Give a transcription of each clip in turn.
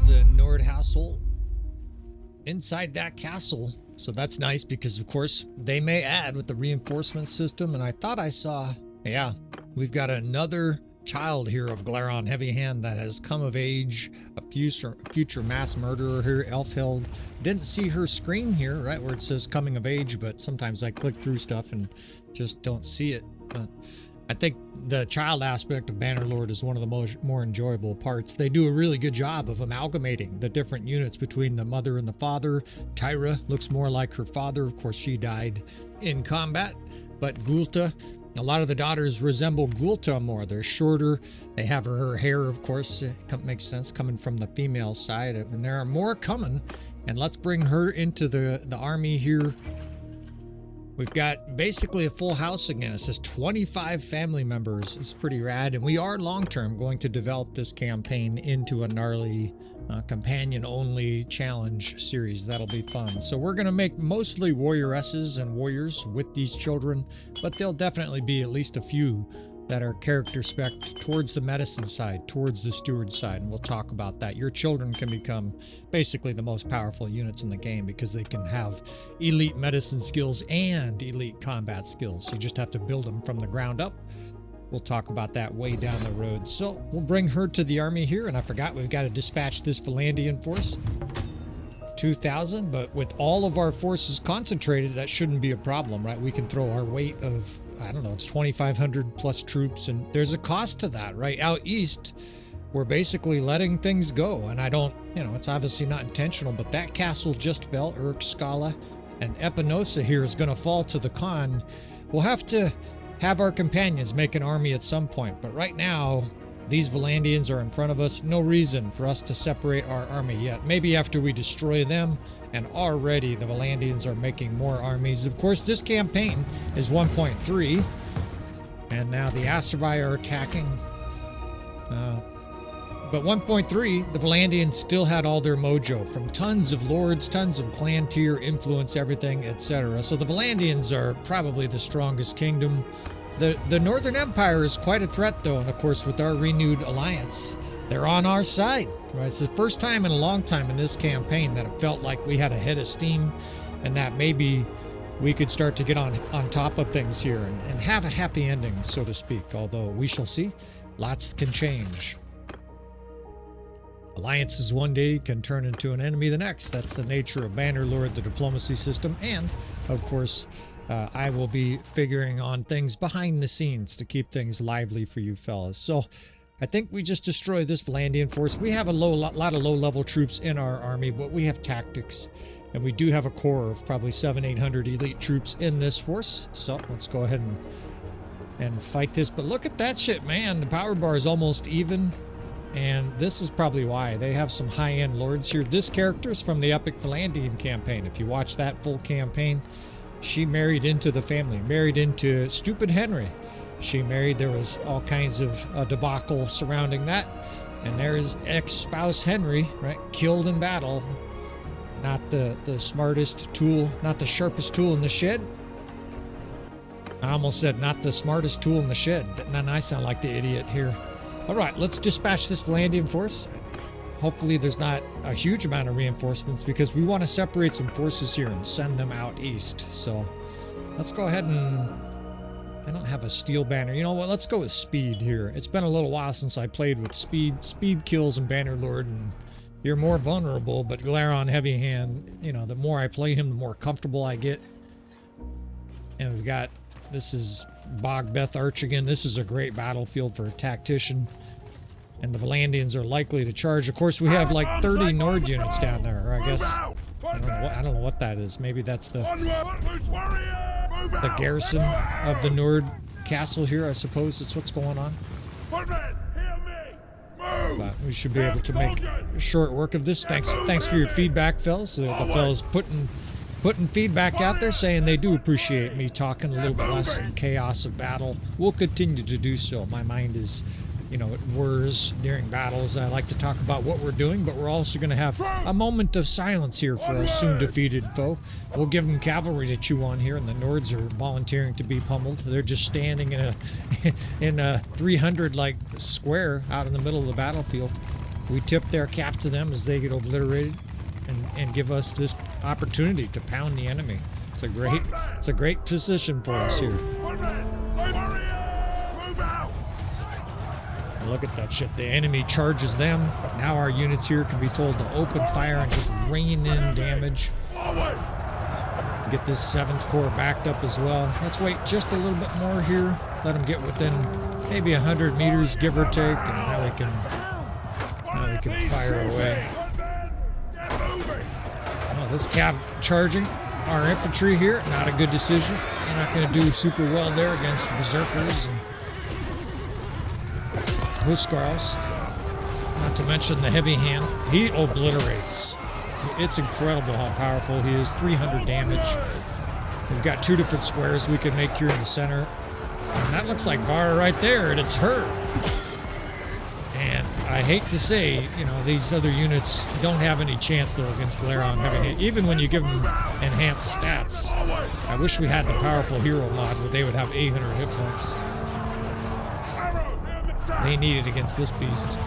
the Nord household inside that castle. So that's nice because, of course, they may add with the reinforcement system. And I thought I saw, yeah, we've got another child here of Glaron Heavyhand that has come of age, a future mass murderer here, Elfheld. Didn't see her screen here, right, where it says coming of age, but sometimes I click through stuff and just don't see it. But I think the child aspect of Bannerlord is one of the more enjoyable parts. They do a really good job of amalgamating the different units between the mother and the father. Tyra looks more like her father. Of course, she died in combat, but Gulta, a lot of the daughters resemble Gulta more. They're shorter. They have her hair, of course. It makes sense coming from the female side. And there are more coming. And let's bring her into the army here. We've got basically a full house again. It says 25 family members. It's pretty rad. And we are long-term going to develop this campaign into a gnarly companion-only challenge series. That'll be fun. So we're going to make mostly warrioresses and warriors with these children, but there'll definitely be at least a few that are character spec towards the medicine side, towards the steward side, and we'll talk about that. Your children can become basically the most powerful units in the game because they can have elite medicine skills and elite combat skills. You just have to build them from the ground up. We'll talk about that way down the road. So we'll bring her to the army here, and I forgot we've got to dispatch this Vlandian force. 2,000, but with all of our forces concentrated, that shouldn't be a problem, right? We can throw our weight of, I don't know, it's 2,500 plus troops, and there's a cost to that, right? Out east, we're basically letting things go, and I don't, you know, it's obviously not intentional, but that castle just fell. Urk, Scala, and Epinosa here is going to fall to the Khan. We'll have to have our companions make an army at some point, but right now, these Vlandians are in front of us. No reason for us to separate our army yet. Maybe after we destroy them, and already the Vlandians are making more armies. Of course, this campaign is 1.3, and now the Aserai are attacking. But 1.3, the Vlandians still had all their mojo from tons of lords, tons of clan tier, influence, everything, etc. So the Vlandians are probably the strongest kingdom. The Northern Empire is quite a threat, though, and of course, with our renewed alliance, they're on our side. Right? It's the first time in a long time in this campaign that it felt like we had a head of steam, and that maybe we could start to get on top of things here and have a happy ending, so to speak. Although we shall see, lots can change. Alliances one day can turn into an enemy the next. That's the nature of Bannerlord, the diplomacy system, and of course, I will be figuring on things behind the scenes to keep things lively for you fellas. So I think we just destroyed this Vlandian force. We have a lot of low-level troops in our army, but we have tactics. And we do have a core of probably 700-800 elite troops in this force. So let's go ahead and fight this. But look at that shit, man. The power bar is almost even. And this is probably why. They have some high-end lords here. This character is from the Epic Vlandian campaign. If you watch that full campaign, she married into the family, married into Stupid Henry. She married, there was all kinds of debacle surrounding that. And there's ex-spouse Henry, right, killed in battle. Not the smartest tool, not the sharpest tool in the shed. I almost said not the smartest tool in the shed. Then I sound like the idiot here. All right, let's dispatch this Vlandian force. Hopefully there's not a huge amount of reinforcements because we want to separate some forces here and send them out east. So let's go ahead and... I don't have a steel banner. You know what? Let's go with speed here. It's been a little while since I played with speed. Speed kills in Bannerlord, and you're more vulnerable, but Glaron Heavyhand, you know, the more I play him, the more comfortable I get. And we've got... This is Bloodbath Arch again. This is a great battlefield for a tactician. And the Vlandians are likely to charge. Of course, we have like 30 Nord units down there, or I guess. I don't know what that is. Maybe that's the garrison of the Nord castle here, I suppose. That's what's going on. But we should be able to make short work of this. Thanks for your feedback, fellas. The fellas putting feedback out there saying they do appreciate me talking a little bit less in chaos of battle. We'll continue to do so. My mind is, you know, it whirs during battles. I like to talk about what we're doing, but we're also going to have a moment of silence here for our soon-defeated foe. We'll give them cavalry to chew on here, and the Nords are volunteering to be pummeled. They're just standing in a 300 like square out in the middle of the battlefield. we tip their cap to them as they get obliterated and give us this opportunity to pound the enemy. It's a great position for us here. Look at that shit. The enemy charges them. Now our units here can be told to open fire and just rain in damage. Get this 7th Corps backed up as well. Let's wait just a little bit more here. Let them get within maybe 100 meters, give or take, and now we can fire away. Oh, this cav charging our infantry here. Not a good decision. You're not going to do super well there against berserkers and Huskarls. Not to mention the heavy hand. He obliterates. It's incredible how powerful he is. 300 damage. We've got 2 different squares we can make here in the center. And that looks like Vara right there, and it's her. And I hate to say, you know, these other units don't have any chance, though, against Glaron Heavyhand. Even when you give them enhanced stats. I wish we had the powerful hero mod where they would have 800 hit points. They need it against this beast.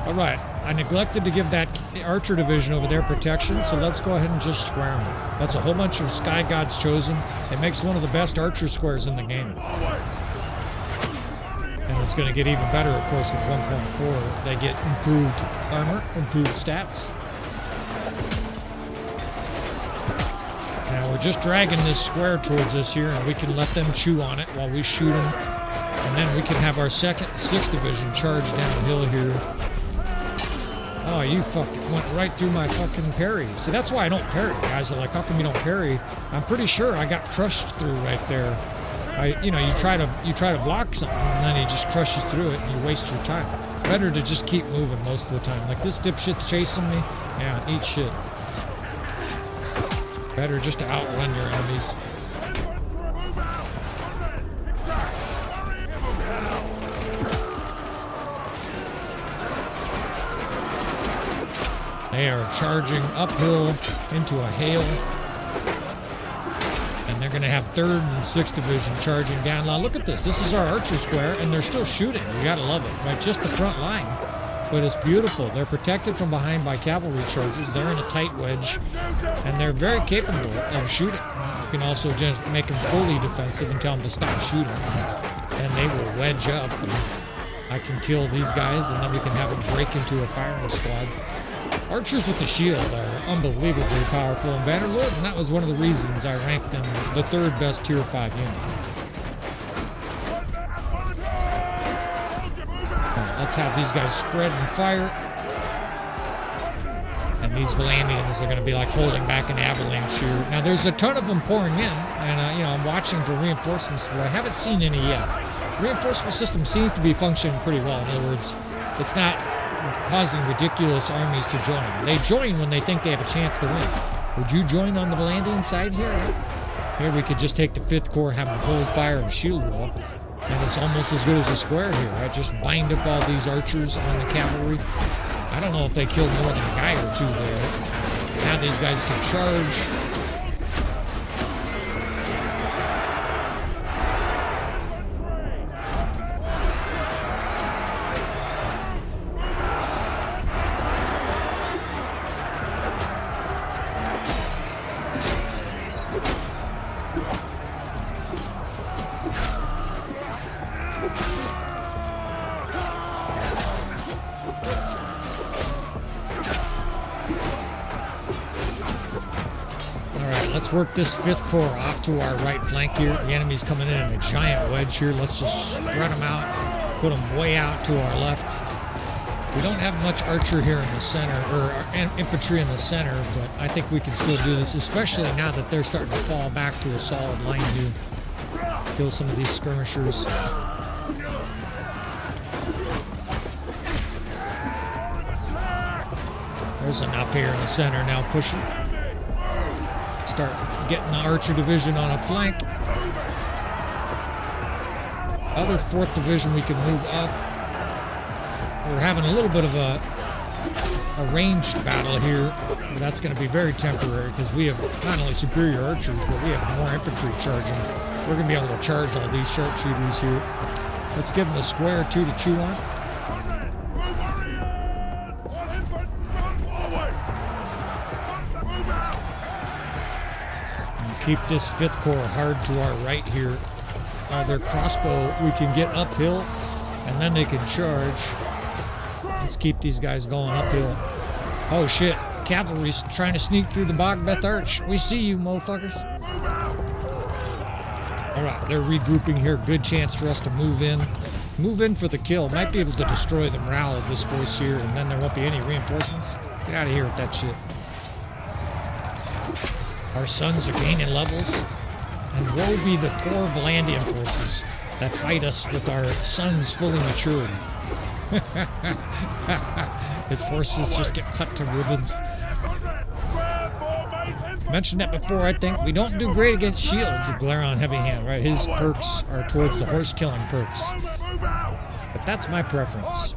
All right, I neglected to give that archer division over there protection, so let's go ahead and just square them. That's a whole bunch of Sky Gods chosen. It makes one of the best archer squares in the game. And it's going to get even better, of course, with 1.4. They get improved armor, improved stats. Now we're just dragging this square towards us here, and we can let them chew on it while we shoot them. And then we can have our 6th Division charge downhill here. Oh, you fucking went right through my fucking parry. See, that's why I don't parry. Guys are like, how come you don't parry? I'm pretty sure I got crushed through right there. You try to block something, and then he just crushes through it, and you waste your time. Better to just keep moving most of the time. Like, this dipshit's chasing me. Yeah, eat shit. Better just to outrun your enemies. They are charging uphill into a hail. And they're going to have 3rd and 6th Division charging down. Now look at this. This is our archer square, and they're still shooting. You got to love it, right? Just the front line. But it's beautiful. They're protected from behind by cavalry charges. They're in a tight wedge, and they're very capable of shooting. You can also just make them fully defensive and tell them to stop shooting. And they will wedge up. And I can kill these guys, and then we can have them break into a firing squad. Archers with the shield are unbelievably powerful in Bannerlord, and that was one of the reasons I ranked them the 3rd best tier 5 unit. Right, let's have these guys spread and fire. And these Vlandians are going to be like holding back an avalanche here. Now there's a ton of them pouring in, and I'm watching for reinforcements, but I haven't seen any yet. Reinforcement system seems to be functioning pretty well. In other words, it's not causing ridiculous armies to join. They join when they think they have a chance to win. Would you join on the Vlandian side here? Here we could just take the 5th Corps, have them hold fire and shield wall, and it's almost as good as a square here, right? Just bind up all these archers on the cavalry. I don't know if they killed more than a guy or 2 there. Now these guys can charge. Work this 5th Corps off to our right flank here. The enemy's coming in a giant wedge here. Let's just spread them out, put them way out to our left. We don't have much archer here in the center, or infantry in the center, but I think we can still do this, especially now that they're starting to fall back to a solid line here. Kill some of these skirmishers. There's enough here in the center now pushing. Start getting the archer division on a flank. Other 4th Division we can move up. We're having a little bit of a ranged battle here. But that's going to be very temporary because we have not only superior archers, but we have more infantry charging. We're going to be able to charge all these sharpshooters here. Let's give them a square or 2 to chew on. Keep this 5th Corps hard to our right here. Their crossbow, we can get uphill, and then they can charge. Let's keep these guys going uphill. Oh shit, cavalry's trying to sneak through the Bloodbath Arch. We see you, motherfuckers. All right, they're regrouping here. Good chance for us to move in. Move in for the kill. Might be able to destroy the morale of this force here, and then there won't be any reinforcements. Get out of here with that shit. Our sons are gaining levels. And woe be the poor Vlandian forces that fight us with our sons fully matured. His horses just get cut to ribbons. Mentioned that before, I think. We don't do great against shields with Glaron Heavyhand, right? His perks are towards the horse-killing perks. But that's my preference.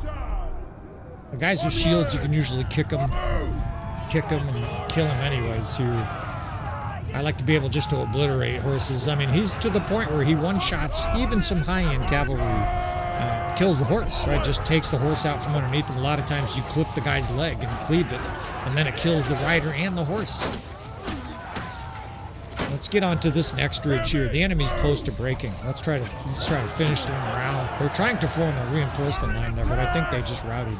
The guys with shields, you can usually kick them and kill them anyways here. I like to be able just to obliterate horses. I mean, he's to the point where he one-shots even some high-end cavalry. Kills the horse, right? Just takes the horse out from underneath him. A lot of times you clip the guy's leg and cleave it, and then it kills the rider and the horse. Let's get on to this next ridge here. The enemy's close to breaking. Let's try to finish their morale. They're trying to form a reinforcement line there, but I think they just routed.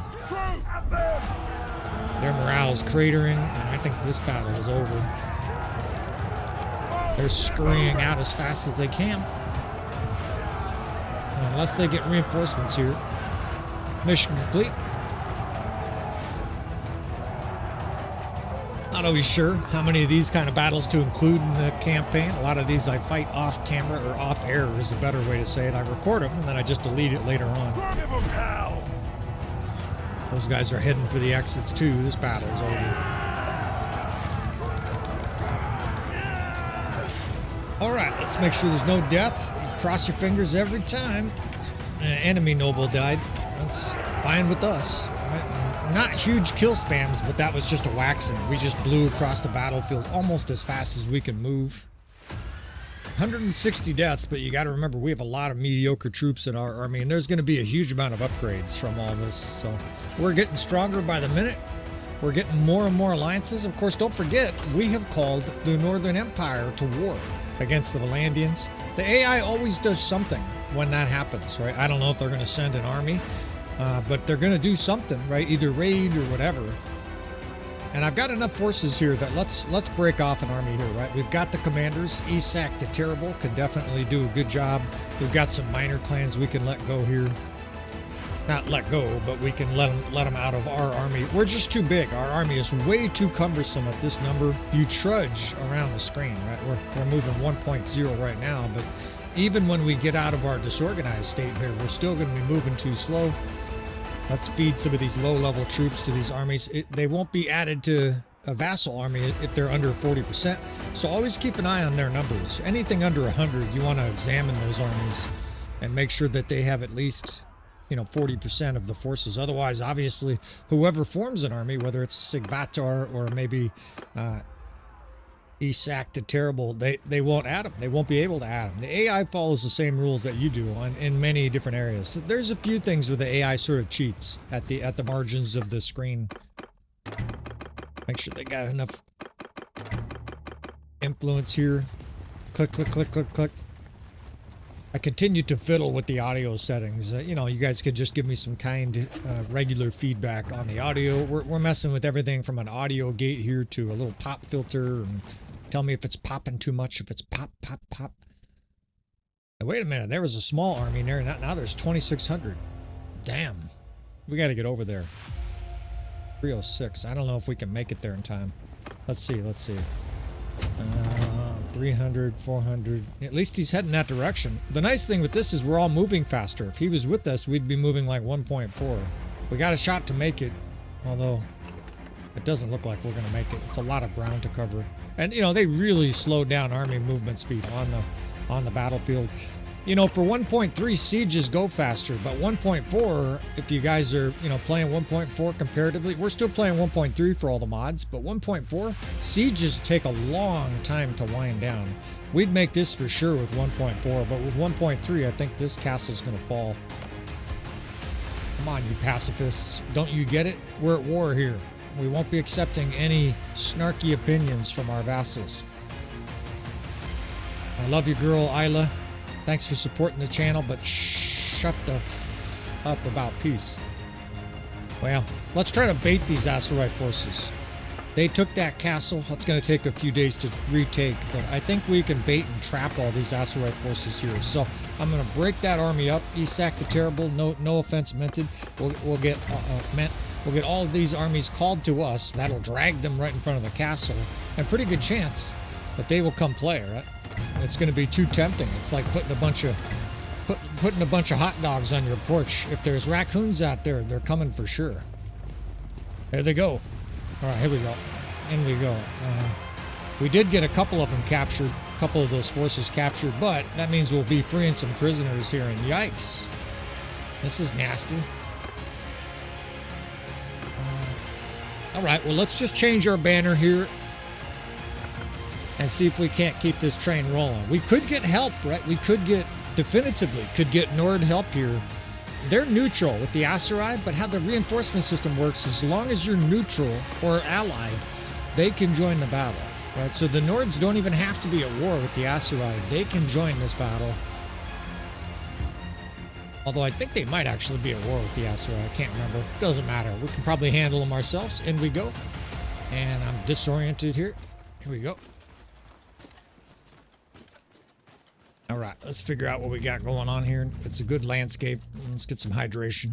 Their morale is cratering, and I think this battle is over. They're scurrying out as fast as they can. Unless they get reinforcements here. Mission complete. Not always sure how many of these kind of battles to include in the campaign. A lot of these I fight off camera, or off air is a better way to say it. I record them and then I just delete it later on. Those guys are heading for the exits too. This battle is over. Alright, let's make sure there's no death. You cross your fingers every time. Enemy noble died. That's fine with us. Right? Not huge kill spams, but that was just a waxing. We just blew across the battlefield almost as fast as we can move. 160 deaths, but you got to remember we have a lot of mediocre troops in our army, and there's going to be a huge amount of upgrades from all this. So we're getting stronger by the minute. We're getting more and more alliances. Of course, don't forget, we have called the Northern Empire to war against the Vlandians. The AI always does something when that happens, right? I don't know if they're going to send an army, but they're going to do something, right? Either raid or whatever. And I've got enough forces here that let's break off an army here, right? We've got the commanders. Esac the Terrible could definitely do a good job. We've got some minor clans we can let go here. Not let go, but we can let them out of our army. We're just too big. Our army is way too cumbersome at this number. You trudge around the screen, right? We're moving 1.0 right now, but even when we get out of our disorganized state here, we're still going to be moving too slow. Let's feed some of these low-level troops to these armies. They won't be added to a vassal army if they're under 40%. So always keep an eye on their numbers. Anything under 100, you want to examine those armies and make sure that they have at least, 40% of the forces. Otherwise, obviously, whoever forms an army, whether it's Sigvatar or maybe Esac the Terrible, they won't add them. They won't be able to add them. The AI follows the same rules that you do in many different areas. So there's a few things where the AI sort of cheats at the margins of the screen. Make sure they got enough influence here. Click, click, click, click, click. I continue to fiddle with the audio settings. You guys could just give me some kind, regular feedback on the audio. We're messing with everything from an audio gate here to a little pop filter, and tell me if it's popping too much, if it's pop, pop, pop. Now, wait a minute, there was a small army in there, now there's 2,600. Damn. We got to get over there. 306. I don't know if we can make it there in time. Let's see. 300, 400. At least he's heading that direction. The nice thing with this is we're all moving faster. If he was with us, we'd be moving like 1.4. We got a shot to make it, although it doesn't look like we're going to make it. It's a lot of ground to cover. And, they really slowed down army movement speed on the battlefield. For 1.3, sieges go faster, but 1.4, if you guys are, playing 1.4 comparatively, we're still playing 1.3 for all the mods, but 1.4, sieges take a long time to wind down. We'd make this for sure with 1.4, but with 1.3, I think this castle's going to fall. Come on, you pacifists. Don't you get it? We're at war here. We won't be accepting any snarky opinions from our vassals. I love you, girl, Isla. Thanks for supporting the channel, but shut the up about peace. Well, let's try to bait these Aserai forces. They took that castle. It's going to take a few days to retake, but I think we can bait and trap all these Aserai forces here. So I'm going to break that army up. Isak the Terrible, no offense meant. We'll get all of these armies called to us. That'll drag them right in front of the castle, and pretty good chance that they will come play. Right? It's going to be too tempting. It's like putting a bunch of hot dogs on your porch. If there's raccoons out there, they're coming for sure. There they go. All right, here we go. In we go. We did get a couple of them captured, a couple of those forces captured, but that means we'll be freeing some prisoners here, and yikes. This is nasty. All right, well, let's just change our banner here and see if we can't keep this train rolling. We could get help, right? We could get, definitively, could get Nord help here. They're neutral with the Aserai, but how the reinforcement system works, as long as you're neutral or allied, they can join the battle, right? So the Nords don't even have to be at war with the Aserai. They can join this battle. Although I think they might actually be at war with the Aserai. I can't remember. Doesn't matter. We can probably handle them ourselves. In we go. And I'm disoriented here. Here we go. All right, let's figure out what we got going on here. It's a good landscape. Let's get some hydration.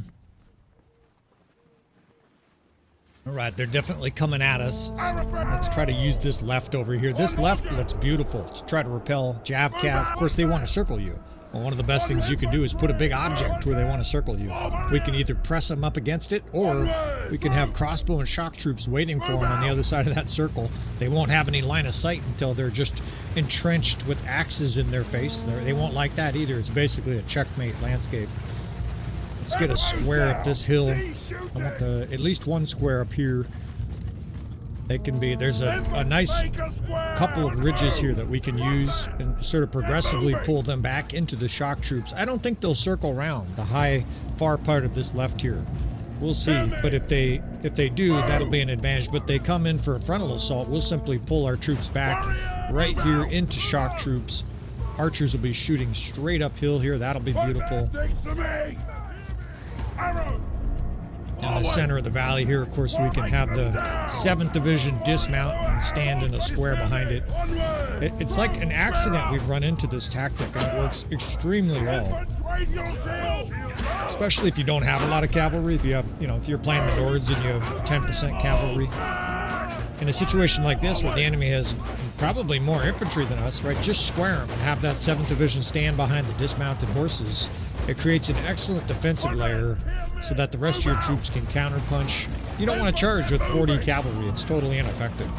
All right, they're definitely coming at us. Let's try to use this left over here. This left looks beautiful to try to repel NO-CAV. Of course, they want to circle you. Well, one of the best things you can do is put a big object where they want to circle you. We can either press them up against it, or we can have crossbow and shock troops waiting for them on the other side of that circle. They won't have any line of sight until they're just entrenched with axes in their face. They won't like that either. It's basically a checkmate landscape. Let's get a square up this hill. I want at least one square up here. They can be, there's a nice couple of ridges here that we can use and sort of progressively pull them back into the shock troops. I don't think they'll circle around the far part of this left here. We'll see, but if they do, that'll be an advantage. But they come in for a frontal assault, we'll simply pull our troops back right here into shock troops. Archers will be shooting straight uphill here. That'll be beautiful. In the center of the valley here, of course, we can have the 7th Division dismount and stand in a square behind it. It's like an accident we've run into this tactic, and it works extremely well. Especially if you don't have a lot of cavalry. If you have, if you're playing the Nords and you have 10% cavalry. In a situation like this, where the enemy has probably more infantry than us, right? Just square them and have that 7th Division stand behind the dismounted horses. It creates an excellent defensive layer so that the rest of your troops can counterpunch. You don't want to charge with 40 cavalry. It's totally ineffective.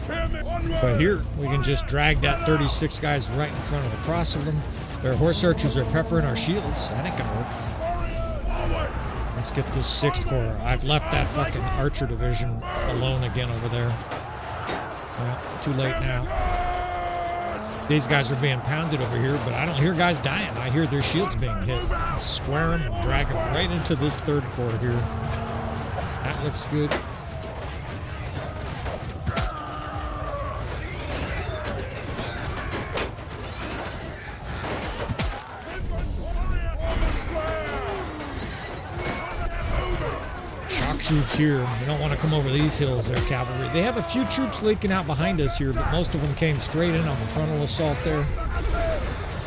But here, we can just drag that 36 guys right in front of the cross of them. Their horse archers are peppering our shields. That ain't gonna work. Let's get this 6th Corps. I've left that fucking archer division alone again over there. Well, too late now. These guys are being pounded over here, but I don't hear guys dying. I hear their shields being hit. Square them and drag them right into this 3rd Corps here. That looks good. Troops here. You don't want to come over these hills there, cavalry. They have a few troops leaking out behind us here, but most of them came straight in on the frontal assault there.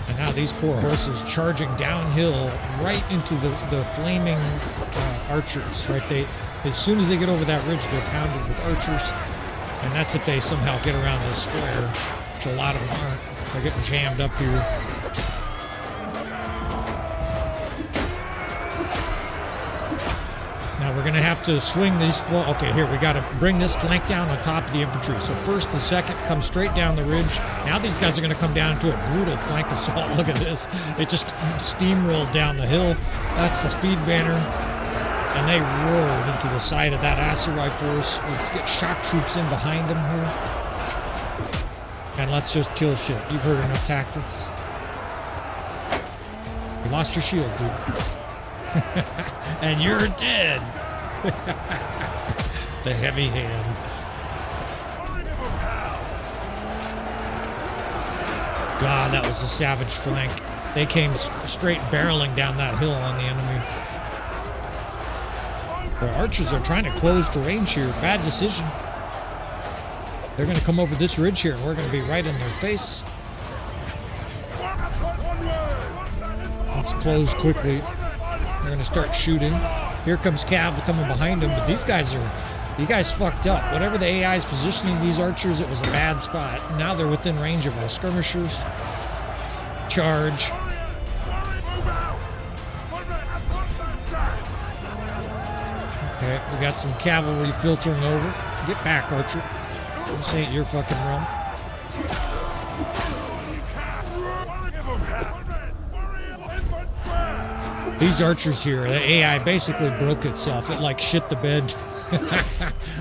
And now these poor horses charging downhill right into the flaming archers, right? As soon as they get over that ridge, they're pounded with archers. And that's if they somehow get around this square, which a lot of them aren't. They're getting jammed up here. Now we're going to have to swing these. Okay, here we got to bring this flank down on top of the infantry. So first, the 2nd comes straight down the ridge. Now these guys are going to come down to a brutal flank assault. Look at this. They just steamrolled down the hill. That's the speed banner. And they rolled into the side of that Aserai force. Let's get shock troops in behind them here. And let's just kill shit. You've heard enough tactics. You lost your shield, dude. And you're dead. The heavy hand. God, that was a savage flank. They came straight barreling down that hill on the enemy. The archers are trying to close to range here. Bad decision. They're going to come over this ridge here, and we're going to be right in their face. Let's close quickly. They're going to start shooting. Here comes Cav coming behind them, but these guys fucked up. Whatever the AI is positioning these archers, it was a bad spot. Now they're within range of our skirmishers. Charge. Okay, we got some cavalry filtering over. Get back, archer. This ain't your fucking realm. These archers here, the AI basically broke itself. It like shit the bed.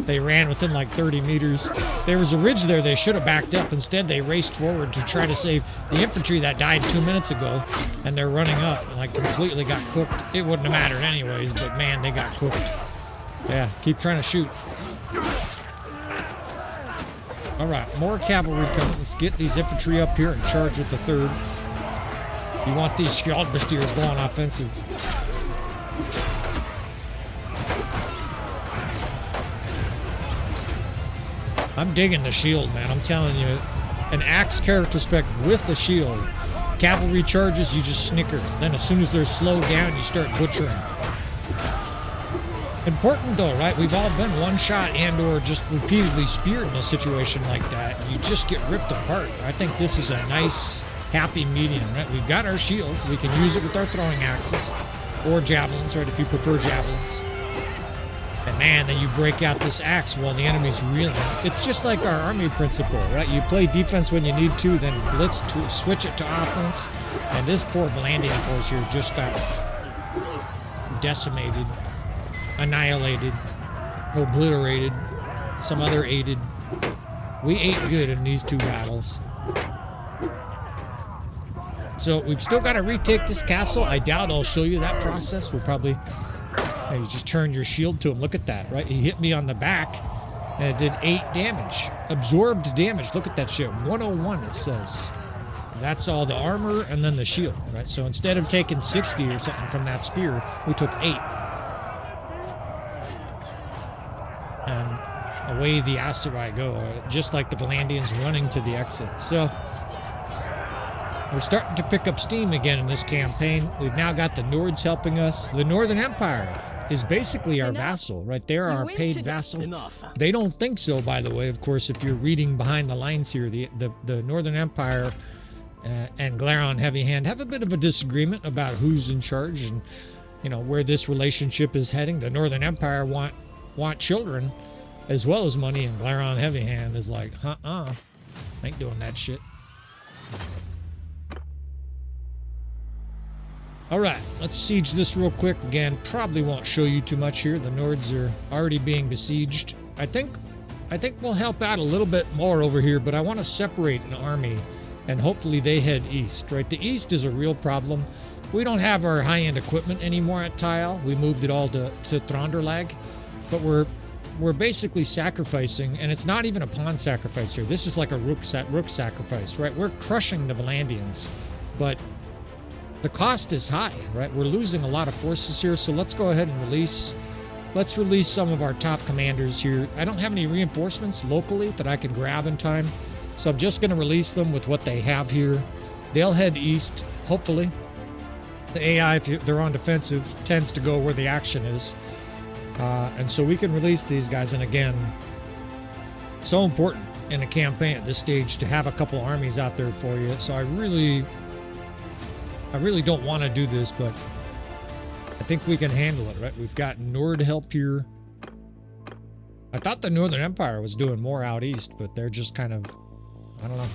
They ran within like 30 meters. There was a ridge there they should have backed up. Instead, they raced forward to try to save the infantry that died 2 minutes ago. And they're running up and like completely got cooked. It wouldn't have mattered anyways, but man, they got cooked. Yeah, keep trying to shoot. All right, more cavalry coming. Let's get these infantry up here and charge with the third. You want these Skjoldbestiers going offensive. I'm digging the shield, man. I'm telling you, an axe character spec with a shield. Cavalry charges, you just snicker. Then as soon as they're slowed down, you start butchering. Important though, right? We've all been one shot and or just repeatedly speared in a situation like that. You just get ripped apart. I think this is a nice, happy medium, right? We've got our shield. We can use it with our throwing axes or javelins, right? If you prefer javelins. And man, then you break out this axe while the enemy's reeling. It's just like our army principle, right? You play defense when you need to, then blitz to switch it to offense. And this poor Vlandian force here just got decimated, annihilated, obliterated, some other aided. We ate good in these two battles. So we've still got to retake this castle. I doubt I'll show you that process. We'll probably... You just turn your shield to him. Look at that, right? He hit me on the back, and it did 8 damage. Absorbed damage. Look at that shit. 101, it says. That's all the armor and then the shield, right? So instead of taking 60 or something from that spear, we took 8. And away the Aserai go, just like the Vlandians running to the exit. So we're starting to pick up steam again in this campaign. We've now got the Nords helping us. The Northern Empire is basically our vassal, right? They're our paid vassal. They don't think so, by the way. Of course, if you're reading behind the lines here, the Northern Empire and Glaron Heavyhand have a bit of a disagreement about who's in charge and, you know, where this relationship is heading. The Northern Empire want children as well as money, and Glaron Heavyhand is like, ain't doing that shit. All right, let's siege this real quick. Again, probably won't show you too much here. The Nords are already being besieged. I think we'll help out a little bit more over here, but I want to separate an army, and hopefully they head east, right? The east is a real problem. We don't have our high-end equipment anymore at Tile. We moved it all to Thronderlag, but we're basically sacrificing, and it's not even a pawn sacrifice here. This is like a rook sacrifice, right? We're crushing the Vlandians, but the cost is high, right? We're losing a lot of forces here, so let's go ahead and release. Let's release some of our top commanders here. I don't have any reinforcements locally that I can grab in time, so I'm just going to release them with what they have here. They'll head east, hopefully. The AI, if they're on defensive, tends to go where the action is. And so we can release these guys, and again, so important in a campaign at this stage to have a couple armies out there for you. So I really don't want to do this, but I think we can handle it, right? We've got Nord help here. I thought the Northern Empire was doing more out east, but they're just kind of, I don't know.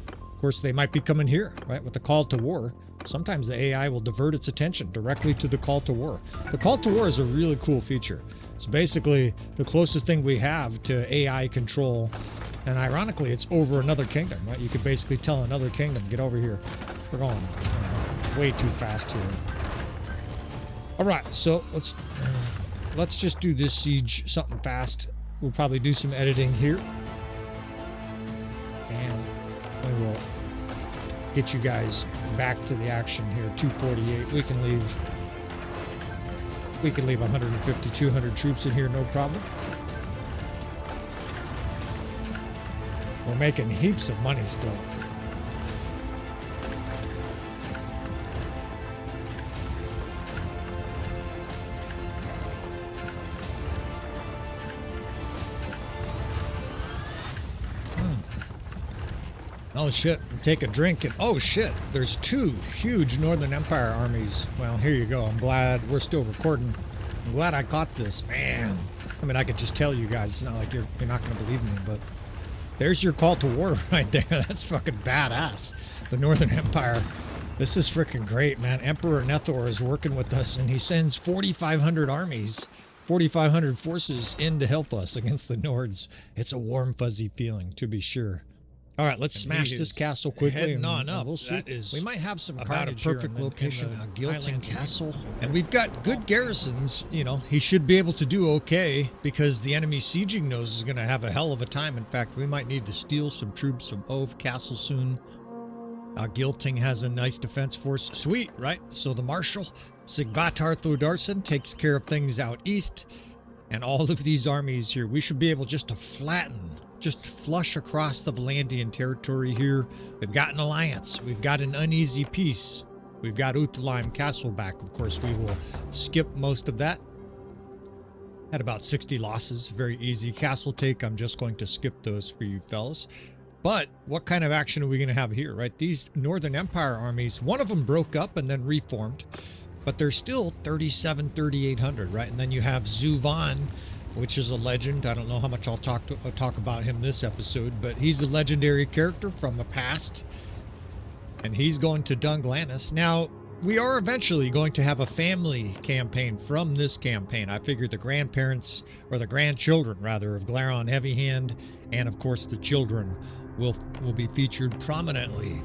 Of course, they might be coming here, right, with the call to war. Sometimes the AI will divert its attention directly to the call to war. The call to war is a really cool feature. It's basically the closest thing we have to AI control. And ironically, it's over another kingdom, right? You could basically tell another kingdom, get over here. We're going way too fast here. All right, so let's just do this siege something fast. We'll probably do some editing here. And we will get you guys back to the action here. 248. We can leave 150, 200 troops in here, no problem. We're making heaps of money still. Oh shit, take a drink and oh shit, there's 2 huge Northern Empire armies. Well, here you go. I'm glad we're still recording. I'm glad I caught this, man. I mean, I could just tell you guys. It's not like you're not going to believe me, but there's your call to war right there. That's fucking badass. The Northern Empire. This is freaking great, man. Emperor Nethor is working with us, and he sends 4,500 armies, 4,500 forces in to help us against the Nords. It's a warm, fuzzy feeling, to be sure. All right, let's smash this castle quickly. Heading on up. We might have some about a perfect location, a Gilting Castle. And we've got good garrisons. You know, he should be able to do okay because the enemy sieging nose is going to have a hell of a time. In fact, we might need to steal some troops from Ove Castle soon. Gilting has a nice defense force. Sweet, right? So the Marshal, Sigvatar Thodarson, takes care of things out east. And all of these armies here, we should be able just to flatten, just flush across the Vlandian territory here. We've got an alliance. We've got an uneasy peace. We've got Uthalheim Castle back. Of course, we will skip most of that. Had about 60 losses. Very easy castle take. I'm just going to skip those for you fellas. But what kind of action are we going to have here, right? These Northern Empire armies, one of them broke up and then reformed, but they're still 3,800, right? And then you have Zuvan, which is a legend. I don't know how much I'll talk about him this episode, but he's a legendary character from the past, and he's going to Dunglannis. Now, we are eventually going to have a family campaign from this campaign. I figure the grandparents, or the grandchildren rather, of Glaron Heavyhand, and of course the children will be featured prominently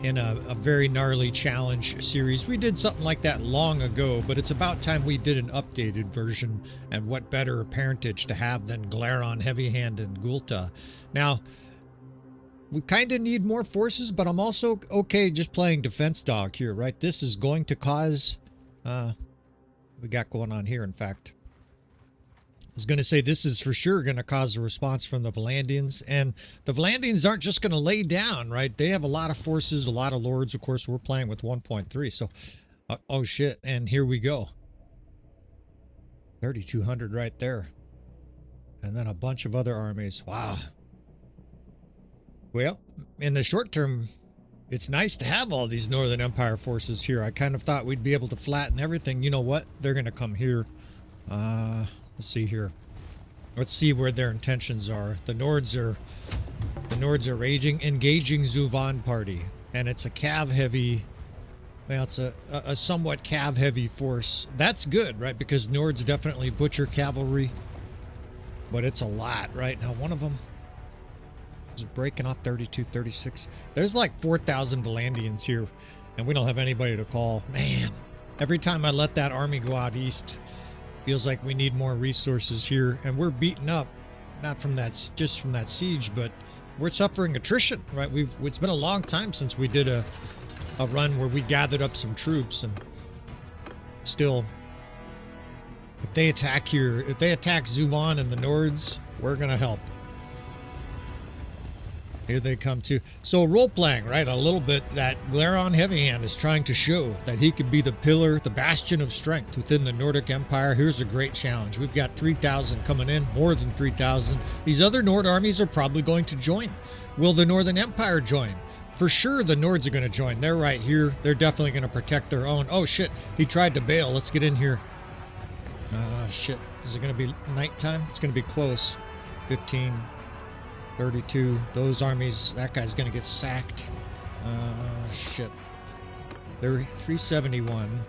in a very gnarly challenge series. We did something like that long ago, but it's about time we did an updated version, and what better parentage to have than Glaron Heavyhand and Gulta. Now, we kind of need more forces, but I'm also okay just playing defense dog here, right? This is going to cause, we got going on here, in fact. I was going to say this is for sure going to cause a response from the Vlandians, and the Vlandians aren't just going to lay down, right? They have a lot of forces, a lot of lords. Of course, we're playing with 1.3, so oh shit, and here we go. 3,200 right there, and then a bunch of other armies. Wow. Well, in the short term, it's nice to have all these Northern Empire forces here. I kind of thought we'd be able to flatten everything. You know what? They're going to come here. Let's see here. Let's see where their intentions are. The Nords are engaging Zuvan party, and it's a cav heavy. Well, it's a somewhat cav heavy force. That's good, right? Because Nords definitely butcher cavalry, but it's a lot, right? Now, one of them is breaking off 32, 36. There's like 4,000 Vlandians here, and we don't have anybody to call. Man, every time I let that army go out east, feels like we need more resources here, and we're beaten up, not from that, just from that siege, but we're suffering attrition, right? It's been a long time since we did a run where we gathered up some troops, and still, if they attack here, if they attack Zuvan and the Nords, we're gonna help. Here they come too. So role-playing, right? A little bit that Glaron Heavyhand is trying to show that he could be the pillar, the bastion of strength within the Nordic Empire. Here's a great challenge. We've got 3,000 coming in, more than 3,000. These other Nord armies are probably going to join. Will the Northern Empire join? For sure the Nords are going to join. They're right here. They're definitely going to protect their own. Oh shit, he tried to bail. Let's get in here. Shit. Is it going to be nighttime? It's going to be close. 15... 32, those armies, that guy's gonna get sacked. Shit. They're 371.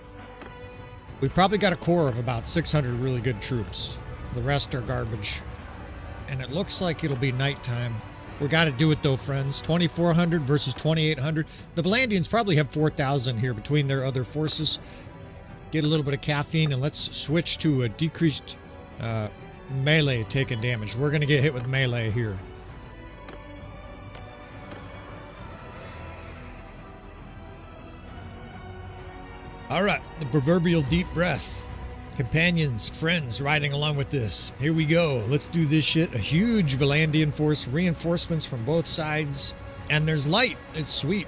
We probably got a core of about 600 really good troops. The rest are garbage. And it looks like it'll be nighttime. We gotta do it though, friends. 2,400 versus 2,800. The Vlandians probably have 4,000 here between their other forces. Get a little bit of caffeine, and let's switch to a decreased melee taking damage. We're gonna get hit with melee here. All right, the proverbial deep breath. Companions, friends riding along with this. Here we go. Let's do this shit. A huge Vlandian force, reinforcements from both sides. And there's light. It's sweet.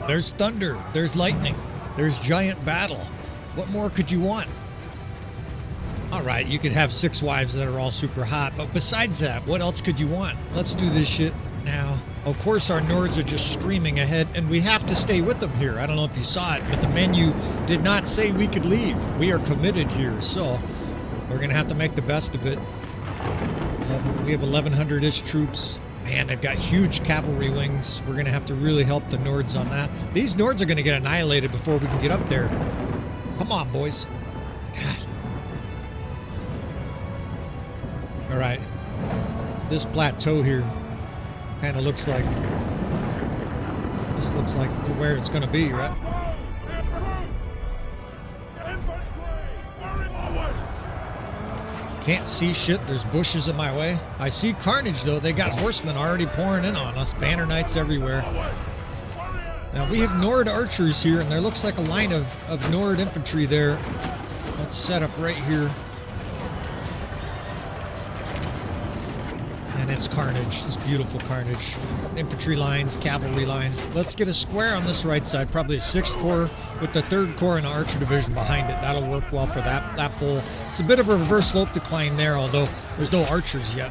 There's thunder. There's lightning. There's giant battle. What more could you want? All right, you could have 6 wives that are all super hot. But besides that, what else could you want? Let's do this shit now. Of course, our Nords are just streaming ahead, and we have to stay with them here. I don't know if you saw it, but the menu did not say we could leave. We are committed here, so we're going to have to make the best of it. We have 1,100-ish troops. Man, they've got huge cavalry wings. We're going to have to really help the Nords on that. These Nords are going to get annihilated before we can get up there. Come on, boys. God. All right. This plateau here kind of looks like, this looks like where it's going to be, right? Can't see shit. There's bushes in my way. I see carnage, though. They got horsemen already pouring in on us. Banner knights everywhere. Now, we have Nord archers here, and there looks like a line of Nord infantry there. Let's set up right here. And it's carnage. It's beautiful carnage. Infantry lines, cavalry lines. Let's get a square on this right side. Probably a 6th Corps with the 3rd Corps and an archer division behind it. That'll work well for that bull. It's a bit of a reverse slope decline there, although there's no archers yet.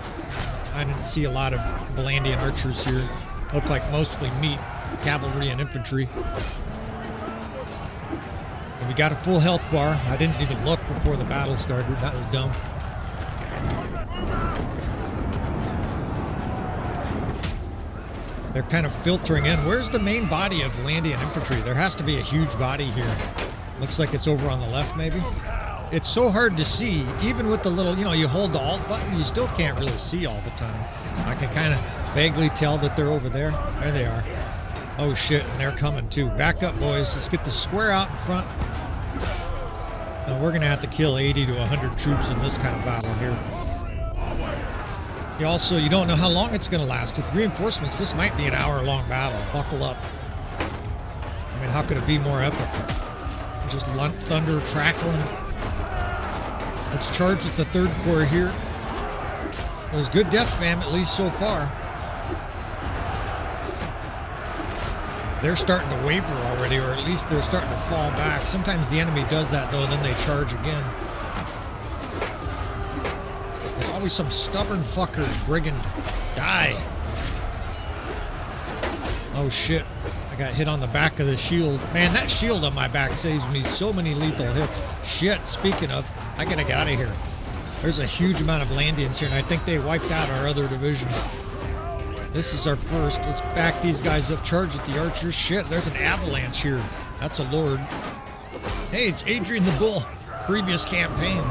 I didn't see a lot of Vlandian archers here. Look like mostly meat, cavalry, and infantry. And we got a full health bar. I didn't even look before the battle started. That was dumb. They're kind of filtering in. Where's the main body of Vlandian infantry? There has to be a huge body here. Looks like it's over on the left, maybe. It's so hard to see, even with the little, you hold the Alt button, you still can't really see all the time. I can kind of vaguely tell that they're over there. There they are. Oh shit, and they're coming too. Back up, boys. Let's get the square out in front. And we're gonna have to kill 80 to 100 troops in this kind of battle here. You don't know how long it's going to last. With reinforcements, this might be an hour-long battle. Buckle up. I mean, how could it be more epic? Just thunder crackling. Let's charge with the 3rd Corps here. It was good death spam, at least so far. They're starting to waver already, or at least they're starting to fall back. Sometimes the enemy does that, though, and then they charge again. There's always some stubborn fucker, brigand. Die. Oh shit. I got hit on the back of the shield. Man, that shield on my back saves me so many lethal hits. Shit, speaking of, I gotta get out of here. There's a huge amount of Vlandians here, and I think they wiped out our other division. This is our first. Let's back these guys up. Charge with the archers. Shit, there's an avalanche here. That's a lord. Hey, it's Adrian the Bull. Previous campaign.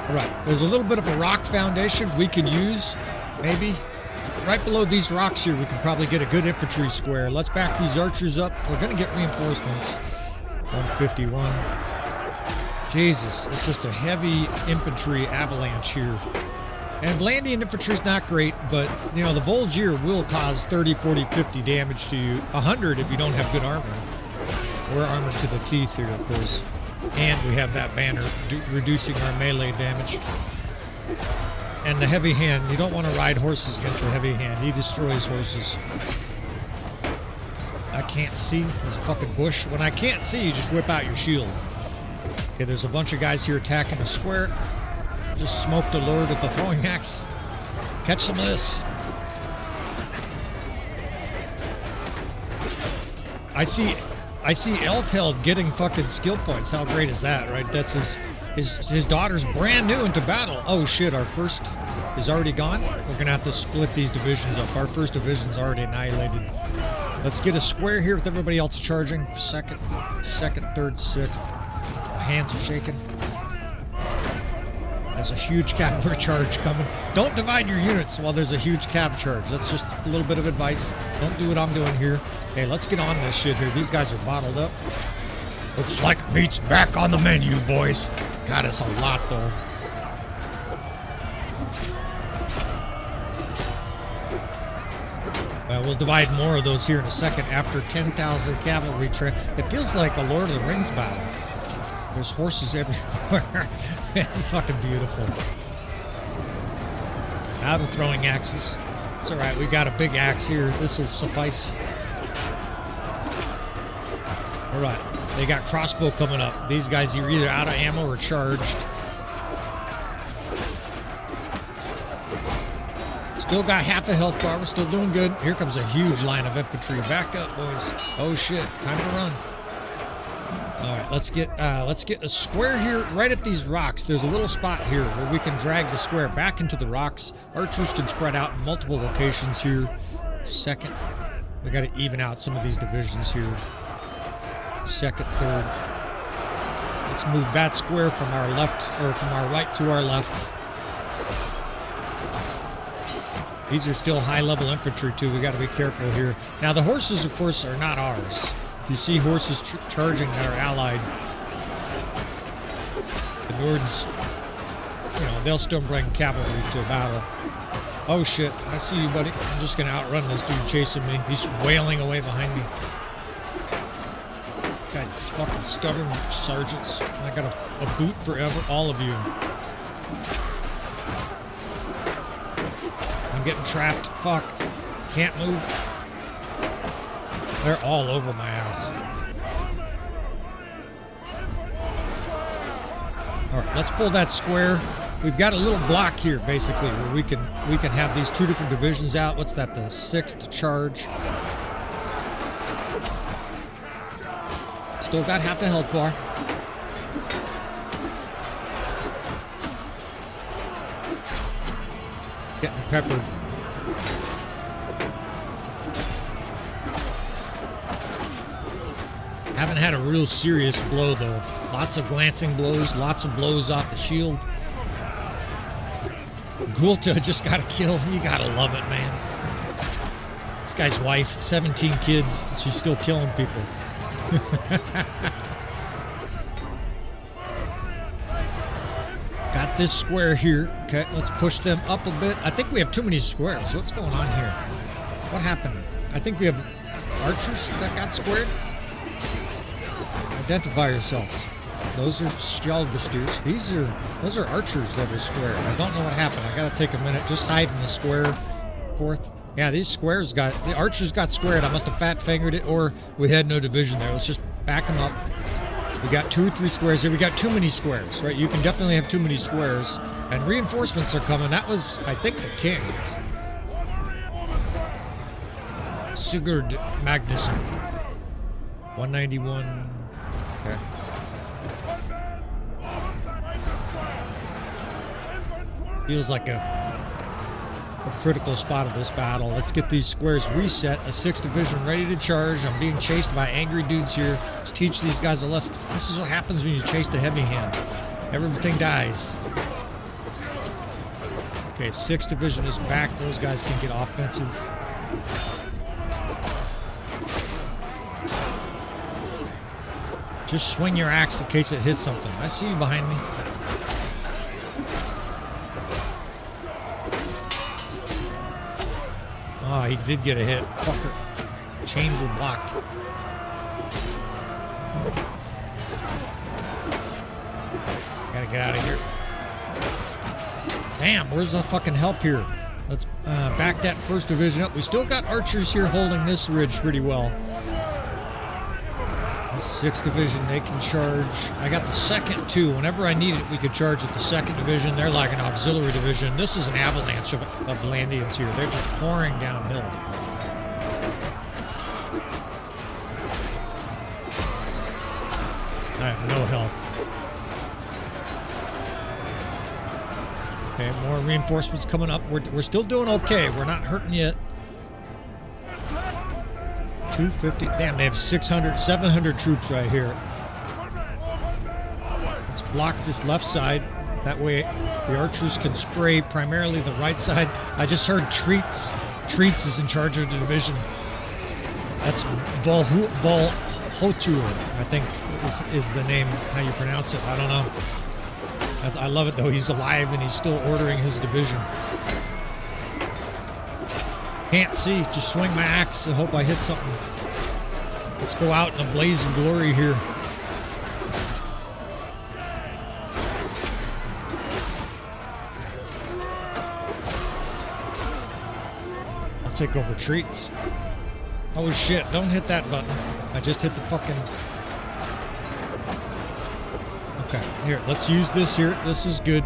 Alright, there's a little bit of a rock foundation we can use, maybe. Right below these rocks here, we can probably get a good infantry square. Let's back these archers up. We're going to get reinforcements. 151. Jesus, it's just a heavy infantry avalanche here. And Vlandian infantry is not great, but, the Volgear will cause 30, 40, 50 damage to you. 100 if you don't have good armor. We're armored to the teeth here, of course. And we have that banner reducing our melee damage. And the heavy hand, you don't want to ride horses against the heavy hand. He destroys horses. I can't see. There's a fucking bush. When I can't see, you just whip out your shield. Okay, there's a bunch of guys here attacking a square. Just smoked a lord with the throwing axe. Catch some of this. I see Elfheld getting fucking skill points. How great is that, right? That's his daughter's brand new into battle. Oh shit, our first is already gone. We're gonna have to split these divisions up. Our first division's already annihilated. Let's get a square here with everybody else charging. Second, third, 6th. My hands are shaking. There's a huge cavalry charge coming. Don't divide your units while there's a huge cav charge. That's just a little bit of advice. Don't do what I'm doing here. Okay, let's get on this shit here. These guys are bottled up. Looks like meat's back on the menu, boys. God, it's a lot, though. Well, we'll divide more of those here in a second after 10,000 cavalry. It feels like a Lord of the Rings battle. There's horses everywhere. It's fucking beautiful. Out of throwing axes. It's all right. We got a big axe here. This will suffice. All right. They got crossbow coming up. These guys are either out of ammo or charged. Still got half a health bar. We're still doing good. Here comes a huge line of infantry. Back up, boys. Oh shit! Time to run. All right, let's get a square here, right at these rocks. There's a little spot here where we can drag the square back into the rocks. Archers can spread out in multiple locations here. Second, we got to even out some of these divisions here. Second, third. Let's move that square from our left, or from our right to our left. These are still high-level infantry, too. We got to be careful here. Now, the horses, of course, are not ours. If you see horses charging that are allied, the Nordens, you know, they'll still bring cavalry to a battle. Oh, shit. I see you, buddy. I'm just going to outrun this dude chasing me. He's wailing away behind me. Guys, fucking stubborn sergeants. I got a boot for all of you. I'm getting trapped. Fuck. Can't move. They're all over my ass. All right, let's pull that square. We've got a little block here, basically, where we can have these two different divisions out. What's that? The 6th charge. Still got half a health bar. Getting peppered. Haven't had a real serious blow, though. Lots of glancing blows, lots of blows off the shield. Gulta just got a kill. You gotta love it, man. This guy's wife, 17 kids. She's still killing people. Got this square here. Okay, let's push them up a bit. I think we have too many squares. What's going on here? What happened? I think we have archers that got squared. Identify yourselves. Those are Skjaldbesters. Those are archers that are squared. I don't know what happened. I gotta take a minute. Just hide in the square. Fourth. Yeah, the archers got squared. I must have fat fingered it, or we had no division there. Let's just back them up. We got 2 or 3 squares here. We got too many squares, right? You can definitely have too many squares. And reinforcements are coming. That was, I think, the kings. Sigurd Magnusson. 191. Okay. Feels like a critical spot of this battle. Let's get these squares reset. A 6th division ready to charge. I'm being chased by angry dudes here. Let's teach these guys a lesson. This is what happens when you chase the heavy hand. Everything dies. Okay, 6th division is back. Those guys can get offensive. Just swing your axe in case it hits something. I see you behind me. Oh, he did get a hit. Fucker. Chamber blocked. Gotta get out of here. Damn, where's the fucking help here? Let's back that 1st division up. We still got archers here holding this ridge pretty well. The 6th division, they can charge. I got the 2nd too. Whenever I need it, we could charge at the 2nd division. They're like an auxiliary division. This is an avalanche of Vlandians here. They're just pouring downhill. I have no health. Okay, more reinforcements coming up. We're still doing okay. We're not hurting yet. 250. Damn, they have 600, 700 troops right here. Let's block this left side. That way the archers can spray primarily the right side. I just heard Treats. Treats is in charge of the division. That's Volhotur, I think is the name, how you pronounce it. I don't know. I love it though. He's alive and he's still ordering his division. Can't see. Just swing my axe and hope I hit something. Let's go out in a blaze of glory here. I'll take over retreats. Oh shit, don't hit that button. I just hit the fucking... Okay, here, let's use this here. This is good.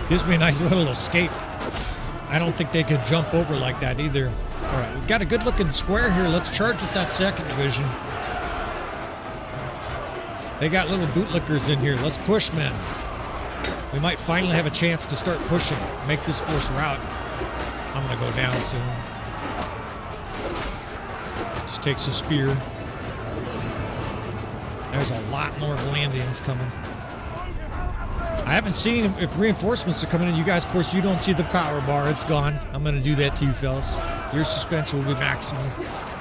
Gives me a nice little escape. I don't think they could jump over like that either. All right, we've got a good looking square here. Let's charge with that second division. They got little bootlickers in here. Let's push, men. We might finally have a chance to start pushing. Make this force rout. I'm gonna go down soon. Just takes a spear. There's a lot more Vlandians coming. I haven't seen if reinforcements are coming in. You guys, of course, you don't see the power bar. It's gone. I'm going to do that to you, fellas. Your suspense will be maximum.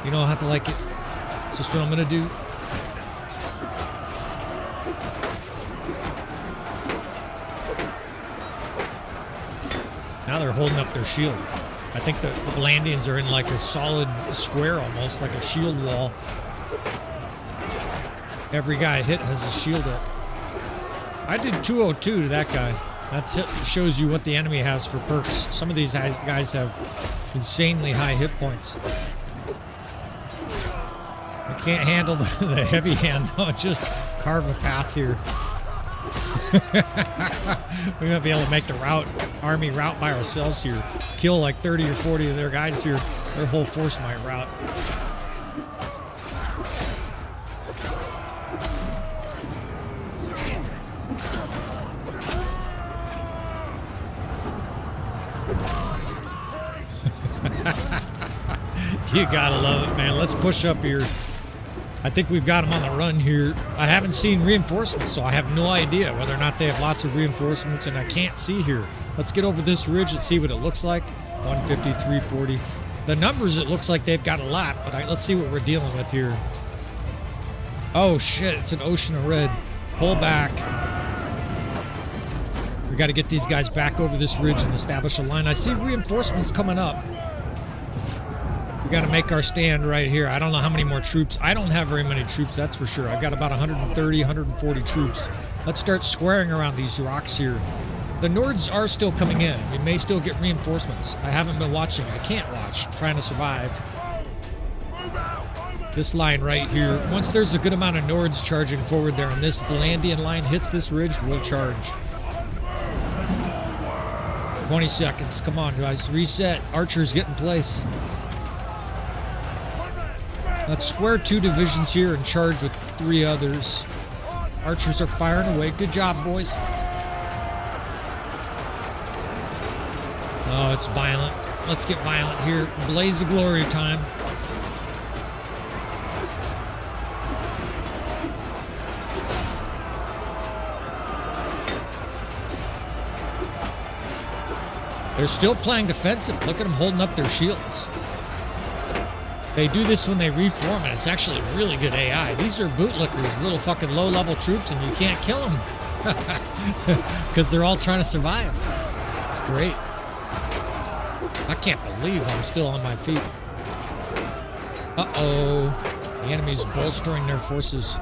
You don't have to like it. It's just what I'm going to do. Now they're holding up their shield. I think the Vlandians are in like a solid square almost, like a shield wall. Every guy I hit has a shield up. I did 202 to that guy. That's it. Shows you what the enemy has for perks. Some of these guys have insanely high hit points. I can't handle the heavy hand. No, just carve a path here. We might be able to make the army rout by ourselves here. Kill like 30 or 40 of their guys here. Their whole force might rout. You gotta love it, man. Let's push up here. I think we've got them on the run here. I haven't seen reinforcements, so I have no idea whether or not they have lots of reinforcements, and I can't see here. Let's get over this ridge and see what it looks like. 150, 340. The numbers, it looks like they've got a lot, but let's see what we're dealing with here. Oh, shit. It's an ocean of red. Pull back. We got to get these guys back over this ridge and establish a line. I see reinforcements coming up. We got to make our stand right here. I don't know how many more troops. I don't have very many troops, that's for sure. I've got about 130, 140 troops. Let's start squaring around these rocks here. The Nords are still coming in. We may still get reinforcements. I haven't been watching. I can't watch. I'm trying to survive. This line right here. Once there's a good amount of Nords charging forward there and this Vlandian line hits this ridge, we'll charge. 20 seconds. Come on, guys. Reset. Archers get in place. Let's square 2 divisions here and charge with 3 others. Archers are firing away. Good job, boys. Oh, it's violent. Let's get violent here. Blaze of glory time. They're still playing defensive. Look at them holding up their shields. They do this when they reform, and it's actually really good AI. These are bootlickers, little fucking low-level troops, and you can't kill them. Because they're all trying to survive. It's great. I can't believe I'm still on my feet. Uh-oh. The enemy's bolstering their forces.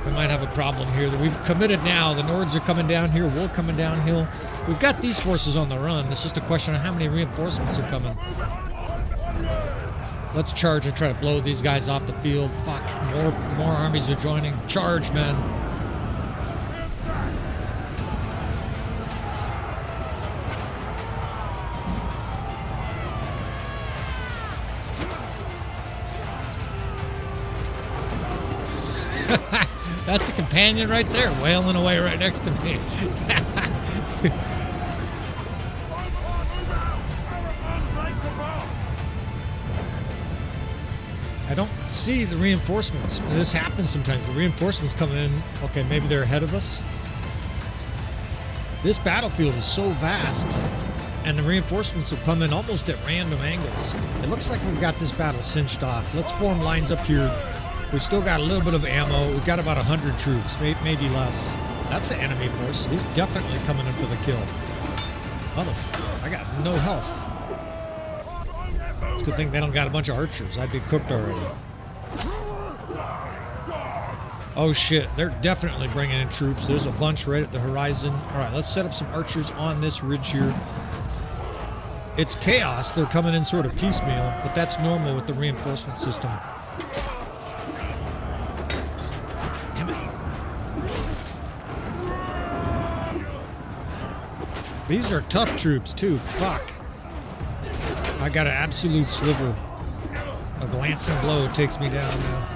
We might have a problem here. We've committed now. The Nords are coming down here. We're coming downhill. We've got these forces on the run. It's just a question of how many reinforcements are coming. Let's charge and try to blow these guys off the field. Fuck. More armies are joining. Charge, man. That's a companion right there, wailing away right next to me. I don't see the reinforcements. This happens sometimes. The reinforcements come in. Okay, maybe they're ahead of us. This battlefield is so vast, and the reinforcements will come in almost at random angles. It looks like we've got this battle cinched off. Let's form lines up here. We've still got a little bit of ammo. We've got about 100 troops, maybe less. That's the enemy force. He's definitely coming in for the kill. Motherfucker, I got no health. It's a good thing they don't got a bunch of archers. I'd be cooked already. Oh shit, they're definitely bringing in troops. There's a bunch right at the horizon. All right, let's set up some archers on this ridge here. It's chaos. They're coming in sort of piecemeal, but that's normal with the reinforcement system. Damn it. These are tough troops too. Fuck. I got an absolute sliver. A glancing blow takes me down now.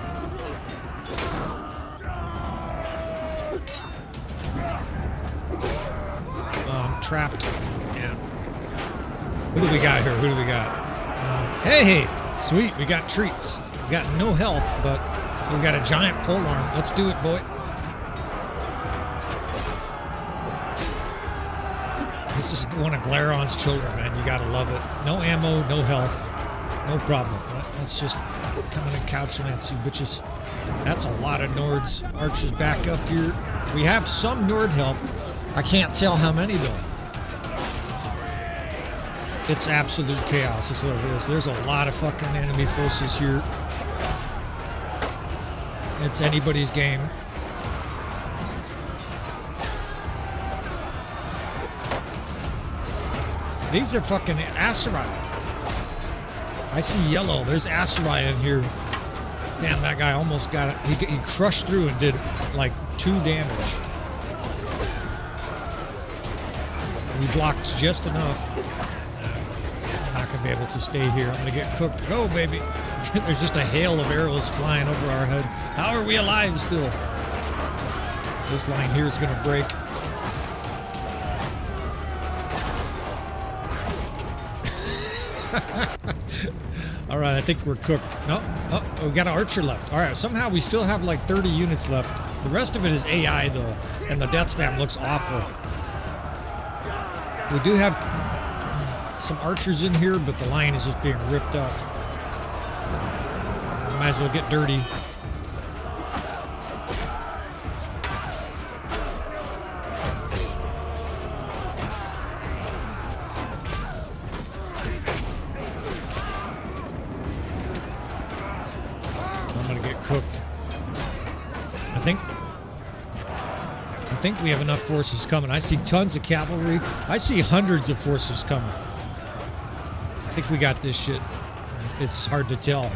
Trapped. Yeah. Who do we got here? Who do we got? Hey, sweet. We got treats. He's got no health, but we got a giant polearm. Let's do it, boy. This is one of Glaron's children, man. You gotta love it. No ammo, no health, no problem. Let's just come in and couch lance you bitches. That's a lot of Nords. Archers back up here. We have some Nord help. I can't tell how many though. It's absolute chaos is what it is. There's a lot of fucking enemy forces here. It's anybody's game. These are fucking Aserai. I see yellow. There's Aserai in here. Damn, that guy almost got it. He crushed through and did like 2 damage. We blocked just enough. I'm not gonna be able to stay here. I'm gonna get cooked. Go, baby. There's just a hail of arrows flying over our head. How are we alive still? This line here is gonna break. All right, I think we're cooked. No, oh, we got an archer left. All right, somehow we still have like 30 units left. The rest of it is AI though, and the death spam looks awful. We do have some archers in here, but the line is just being ripped up. Might as well get dirty. I'm gonna get cooked. I think we have enough forces coming. I see tons of cavalry. I see hundreds of forces coming. I think we got this shit. It's hard to tell.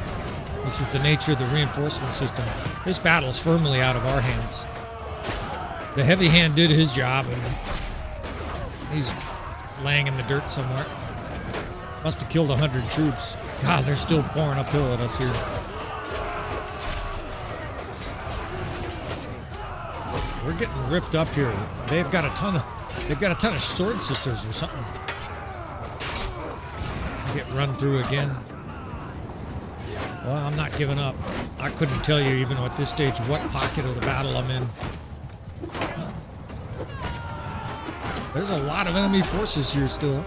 This is the nature of the reinforcement system. This battle's firmly out of our hands. The heavy hand did his job, and he's laying in the dirt somewhere. Must have killed 100 troops. God, they're still pouring uphill at us here. We're getting ripped up here. They've got a ton of sword sisters or something. Get run through again. Well, I'm not giving up. I couldn't tell you even at this stage what pocket of the battle I'm in. There's a lot of enemy forces here still.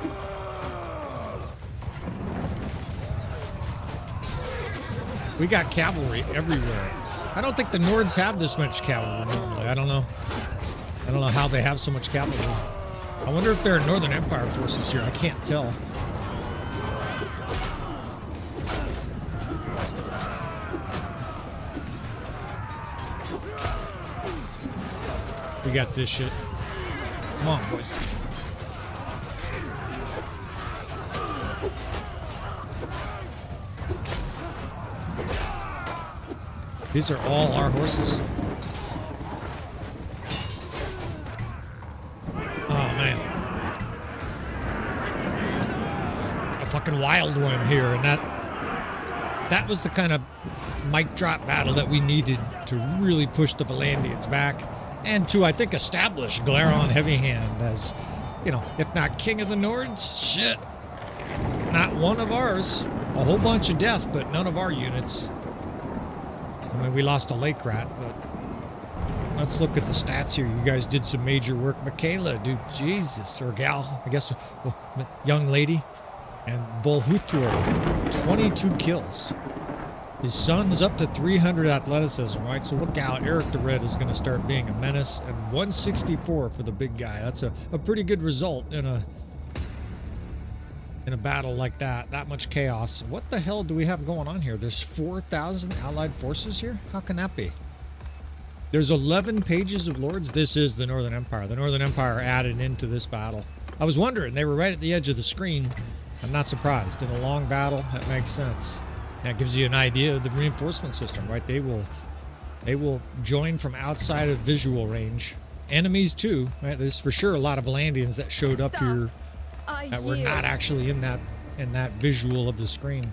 We got cavalry everywhere. I don't think the Nords have this much cavalry normally. I don't know how they have so much cavalry. I wonder if there are Northern Empire forces here. I can't tell. We got this shit. Come on, boys. These are all our horses. Oh, man. A fucking wild one here, and that was the kind of mic drop battle that we needed to really push the Vlandians back. And to, I think, establish Glaron Heavyhand as, you know, if not king of the Nords, shit. Not one of ours. A whole bunch of death, but none of our units. I mean, we lost a lake rat, but let's look at the stats here. You guys did some major work. Michaela, dude, Jesus, or gal, I guess, young lady. And Bolhutur, 22 kills. His son's up to 300 athleticism, right? So look out. Eric the Red is going to start being a menace. And 164 for the big guy. That's a pretty good result in in a battle like that. That much chaos. What the hell do we have going on here? There's 4,000 allied forces here? How can that be? There's 11 pages of lords. This is the Northern Empire. The Northern Empire added into this battle. I was wondering, they were right at the edge of the screen. I'm not surprised. In a long battle, that makes sense. That gives you an idea of the reinforcement system, right? They will join from outside of visual range. Enemies too, right? There's for sure a lot of Vlandians that showed up here that were not actually in that visual of the screen.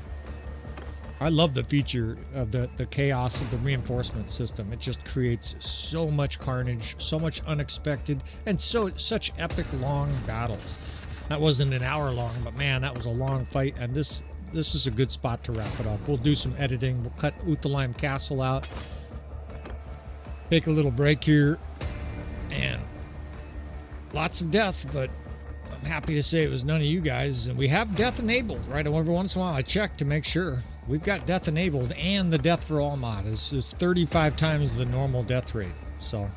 I love the feature of the chaos of the reinforcement system. It just creates so much carnage, so much unexpected, and such epic long battles. That wasn't an hour long, but man, that was a long fight, and this is a good spot to wrap it up. We'll do some editing. We'll cut Uthalheim Castle out. Take a little break here, and lots of death, but I'm happy to say it was none of you guys. And we have death enabled, right? Every once in a while I check to make sure. We've got death enabled, and the death for all mod is 35 times the normal death rate. So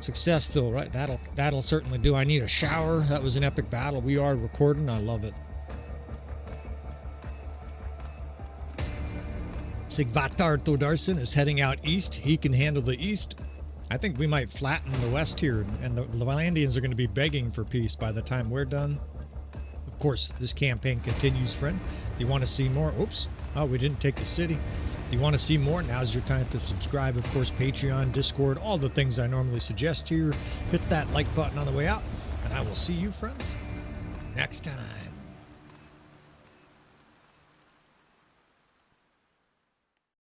success though, right? That'll certainly do. I need a shower. That was an epic battle. We are recording. I love it. Sigvatar Thodarson is heading out east. He can handle the east. I think we might flatten the west here, and the Vlandians are going to be begging for peace by the time we're done. Of course, this campaign continues, friend. Do you want to see more? Oops. Oh, we didn't take the city. Do you want to see more? Now's your time to subscribe. Of course, Patreon, Discord, all the things I normally suggest to you. Hit that like button on the way out, and I will see you, friends, next time.